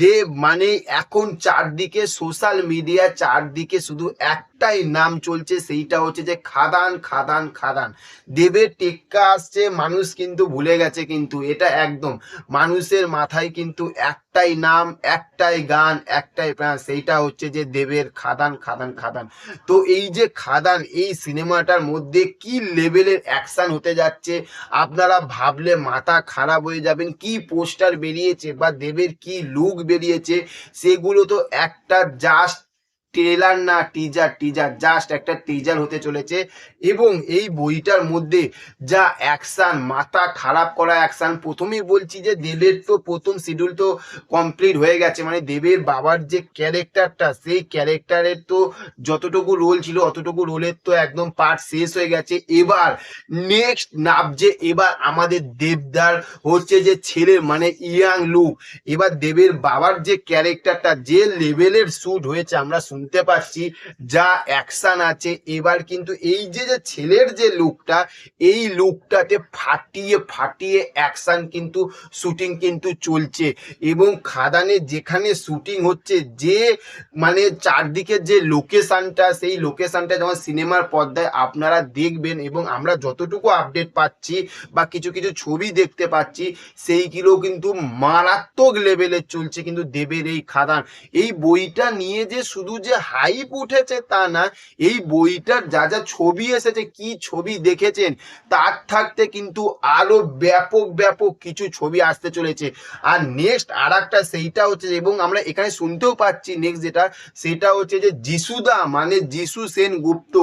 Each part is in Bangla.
দেব মানে এখন চারদিকে সোশ্যাল মিডিয়া চারদিকে শুধু একটাই নাম চলছে, সেইটা হচ্ছে যে খাদান খাদান খাদান। দেবের টেক্কা আসছে, মানুষ কিন্তু ভুলে গেছে, কিন্তু এটা একদম মানুষের মাথায় কিন্তু একটাই নাম, একটাই গান, একটাই প্রাণ, সেইটা হচ্ছে যে দেবের খাদান খাদান খাদান। তো এই যে খাদান, এই সিনেমাটার মধ্যে কি লেভেলের অ্যাকশন হতে যাচ্ছে আপনারা ভাবলে মাথা খারাপ হয়ে যাবেন। কি পোস্টার বেরিয়েছে বা দেবের কি লুক বেরিয়েছে, সেগুলো তো একটা জাস্ট ট্রেলার না, টিজার, জাস্ট একটা টিজার হতে চলেছে। এবং এই বইটার মধ্যে যা অ্যাকশন, মাথা খারাপ করা অ্যাকশন। প্রথমেই বলছি যে দেবের তো প্রথম শিডিউল তো কমপ্লিট হয়ে গেছে, মানে দেবের বাবার যে ক্যারেক্টারটা, সেই ক্যারেক্টারের তো যতটুকু রোল ছিল অতটুকু রোলের তো একদম পার্ট শেষ হয়ে গেছে। এবার নেক্সট নাবজে এবার আমাদের দেবদার হচ্ছে যে ছেলের মানে ইয়াং লুক। এবার দেবের বাবার যে ক্যারেক্টারটা যে লেভেলের শুট হয়েছে আমরা শুনতে পাচ্ছি, যা অ্যাকশন আছে, এবার কিন্তু এই যে যে ছেলের যে লুকটা, এই লুকটাতে ফাটিয়ে ফাটিয়ে অ্যাকশন কিন্তু শুটিং কিন্তু চলছে। এবং খাদানে যেখানে শুটিং হচ্ছে, যে মানে চারদিকে যে লোকেশনটা, সেই লোকেশনটা যেমন সিনেমার পর্দায় আপনারা দেখবেন এবং আমরা যতটুকু আপডেট পাচ্ছি বা কিছু কিছু ছবি দেখতে পাচ্ছি, সেইগুলো কিন্তু মারাত্মক লেভেলের চলছে কিন্তু দেবের এই খাদান। এই বইটা নিয়ে যে শুধু যে হাইপ উঠেছে তা না, এই বইটার যা যা ছবি এসেছে, কি ছবি দেখেছেন, তার থাকতে কিন্তু আরো ব্যাপক ব্যাপক কিছু ছবি আসতে চলেছে। আর নেক্সট আর একটা সেইটা হচ্ছে, এবং আমরা এখানে শুনতেও পাচ্ছি নেক্সট যেটা, সেটা হচ্ছে যে যিশুদা মানে যিশু সেনগুপ্ত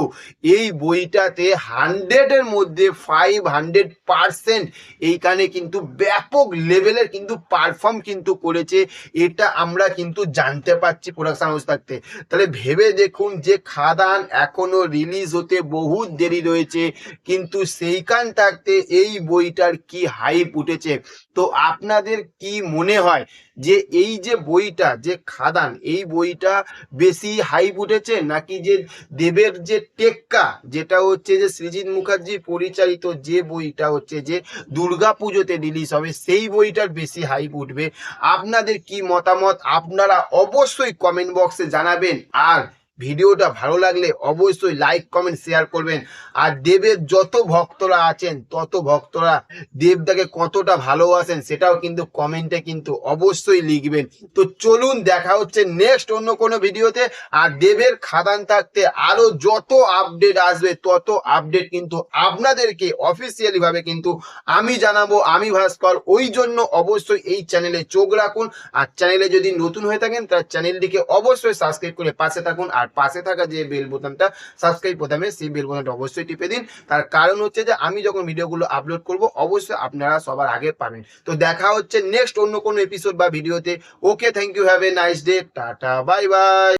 এই বইটাতে 100-এর মধ্যে 500% এইখানে কিন্তু ব্যাপক লেভেলের কিন্তু পারফর্ম কিন্তু করেছে। এটা আমরা কিন্তু জানতে পারছি প্রোডাকশন হাউস থাকতে। তাহলে ভেবে দেখুন যে খাদান এখনো রিলিজ হতে বহুত দেরি রয়েছে, কিন্তু সেইখান থাকতে এই বইটার কি হাইপ উঠেছে। তো আপনাদের কি মনে হয় যে এই যে বইটা যে খাদান, এই বইটা বেশি হাইপ উঠেছে নাকি যে দেবের যে টেক্কা, যেটা হচ্ছে যে সৃজিত মুখার্জি পরিচালিত যে বইটা হচ্ছে যে দুর্গাপুজোতে রিলিজ হবে, সেই বইটার বেশি হাইপ উঠবে? আপনাদের কি মতামত আপনারা অবশ্যই কমেন্ট বক্সে জানাবেন। আর ভিডিওটা ভালো লাগলে অবশ্যই লাইক কমেন্ট শেয়ার করবেন। আর দেবের যত ভক্তরা আছেন তত ভক্তরা দেবদাকে কতটা ভালোবাসেন সেটাও কিন্তু কমেন্টে কিন্তু অবশ্যই লিখবেন। তো চলুন দেখা হচ্ছে নেক্সট অন্য কোনো ভিডিওতে। আর দেবের খাদান থাকতে আরো যত আপডেট আসবে তত আপডেট কিন্তু আপনাদেরকে অফিসিয়ালি ভাবে কিন্তু আমি জানাবো, আমি ভাস্কর। ওই জন্য অবশ্যই এই চ্যানেলে চোখ রাখুন। আর চ্যানেলে যদি নতুন হয়ে থাকেন তার চ্যানেলটিকে অবশ্যই সাবস্ক্রাইব করে পাশে থাকুন। আর পাশে থাকা যে বেল বোতামটা সাবস্ক্রাইব বোতামে, সেই বেল বোতামটা অবশ্যই টিপে দিন। তার কারণ হচ্ছে যে আমি যখন ভিডিওগুলো আপলোড করব অবশ্যই আপনারা সবার আগে পাবেন। তো দেখা হচ্ছে নেক্সট অন্য কোনো এপিসোড বা ভিডিওতে। Okay, thank you, have a nice day, tata, bye by.